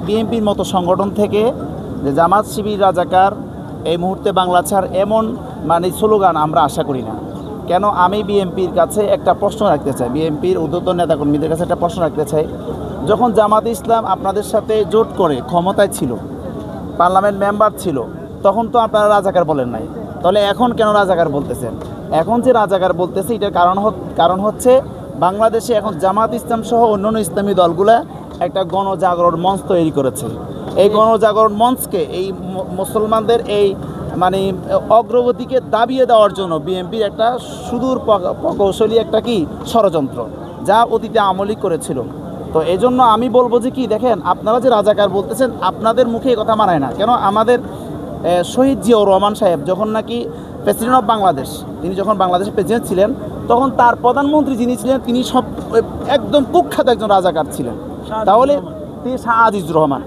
বিএনপির মতো সংগঠন থেকে যে জামাত শিবির রাজাকার এই মুহূর্তে বাংলা ছাড় এমন স্লোগান আমরা আশা করি না। কেন আমি বিএনপির কাছে একটা প্রশ্ন রাখতে চাই, বিএনপির ঊর্ধ্বতন নেতাকর্মীদের কাছে একটা প্রশ্ন রাখতে চাই। যখন জামাত ইসলাম আপনাদের সাথে জোট করে ক্ষমতায় ছিল, পার্লামেন্ট মেম্বার ছিল, তখন তো আপনারা রাজাকার বলেন নাই, তাহলে এখন কেন রাজাকার বলতেছেন? এখন যে রাজাকার বলতেছে এটার কারণ হচ্ছে বাংলাদেশে এখন জামাত ইসলাম সহ অন্যান্য ইসলামী দলগুলা একটা গণজাগরণ মঞ্চ তৈরি করেছে। এই গণজাগরণ মঞ্চকে এই মুসলমানদের এই অগ্রগতিকে দাবিয়ে দেওয়ার জন্য বিএনপির একটা সুদূর প্রকৌশলী একটা ষড়যন্ত্র, যা অতীতে আমলি করেছিল। তো এই জন্য আমি বলবো যে দেখেন, আপনারা যে রাজাকার বলতেছেন আপনাদের মুখে এই কথা মানায় না। কেন আমাদের শহীদ জিয়াউর রহমান সাহেব যখন প্রেসিডেন্ট অফ বাংলাদেশ, তিনি যখন বাংলাদেশের প্রেসিডেন্ট ছিলেন, তখন তার প্রধানমন্ত্রী যিনি ছিলেন তিনি একদম কুখ্যাত একজন রাজাকার ছিলেন। তাহলে তিনি শাহ আজিজুর রহমান,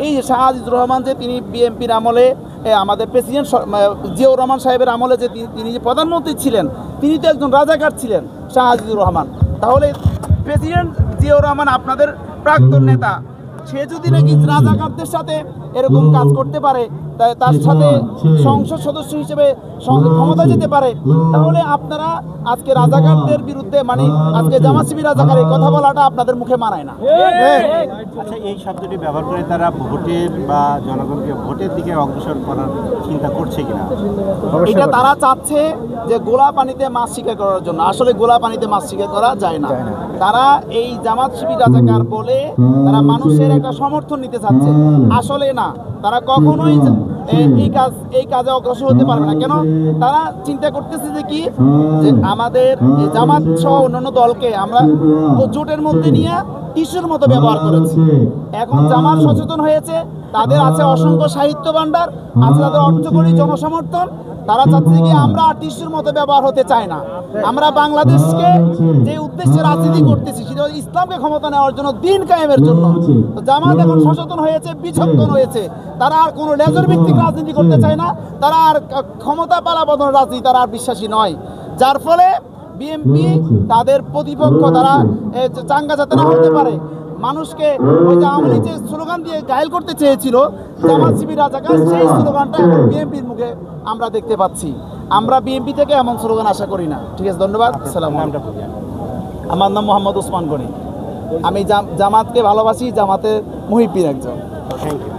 এই যে শাহ আজিজুর রহমান যে তিনি বিএনপির আমলে আমাদের প্রেসিডেন্ট জিয়াউর রহমান সাহেবের আমলে যে তিনি যে প্রধানমন্ত্রী ছিলেন, তিনি তো একজন রাজাকার ছিলেন, শাহ আজিজুর রহমান। তাহলে প্রেসিডেন্ট জিয়াউর রহমান আপনাদের প্রাক্তন নেতা, সে যদি রাজাকারদের সাথে এরকম কাজ করতে পারে, তার সাথে সংসদ সদস্য হিসেবে ক্ষমতা যেতে পারে, তাহলে আপনারা আজকে রাজাকারদের বিরুদ্ধে আজকে জামাত শিবির রাজাকার এই কথা বলাটা আপনাদের মুখে মানায় না। আচ্ছা, এই শব্দটি ব্যবহার করে তারা ভোটের বা জনগণকে ভোটের দিকে অগ্রসর করার চিন্তা করছে কিনা? এটা তারা চাচ্ছে যে গোলা পানিতে মাছ শিকার করার জন্য। আসলে গোলা পানিতে মাছ শিকার করা যায় না। তারা এই জামাত শিবির রাজাকার বলে তারা মানুষের একটা সমর্থন নিতে চাচ্ছে, আসলে না। তারা কখনোই এই কাজে অগ্রসর হতে পারবে না। কেন? তারা চিন্তা করতেছে যে আমাদের জামাত সহ অন্যান্য দলকে আমরা জোটের মধ্যে নিয়ে টিস্যুর মতো ব্যবহার করেছি। এখন জামাত সচেতন হয়েছে, তাদের আছে অসংখ্য সাহিত্য ভাণ্ডার, আছে তাদের অর্থকরী জনসমর্থন। তারা চাচ্ছে আমরা টিস্যুর মতো ব্যবহার হতে চাই না। আমরা বাংলাদেশকে যে উদ্দেশ্যে রাজনীতি করতেছি সেটা ইসলামকে ক্ষমতা নেওয়ার জন্য, দিন কায়েমের জন্য। তো জামাত এখন সচেতন হয়েছে, বিচক্ষণ হয়েছে। তারা আর কোনো লেজর ভিত্তিক রাজনীতি করতে চায় না। তারা আর ক্ষমতা পালাবদল রাজনীতি তারা আর বিশ্বাসী নয়। যার ফলে বিএনপি তাদের প্রতিপক্ষ, তারা চাঙ্গা যাতে না হতে পারে, মানুষকে ওই যে আওয়ামী লীগ যে স্লোগান দিয়ে ঘায়েল করতে চেয়েছিল জামাত শিবির রাজাকার, সেই স্লোগানটা এখন বিএনপির মুখে আমরা দেখতে পাচ্ছি। আমরা বিএনপি থেকে এমন স্লোগান আশা করি না। ঠিক আছে, ধন্যবাদ। আমার নাম মোহাম্মদ ওসমান গনি। আমি জামাতকে ভালোবাসি, জামাতের মুহিব্বির একজন। Thank you.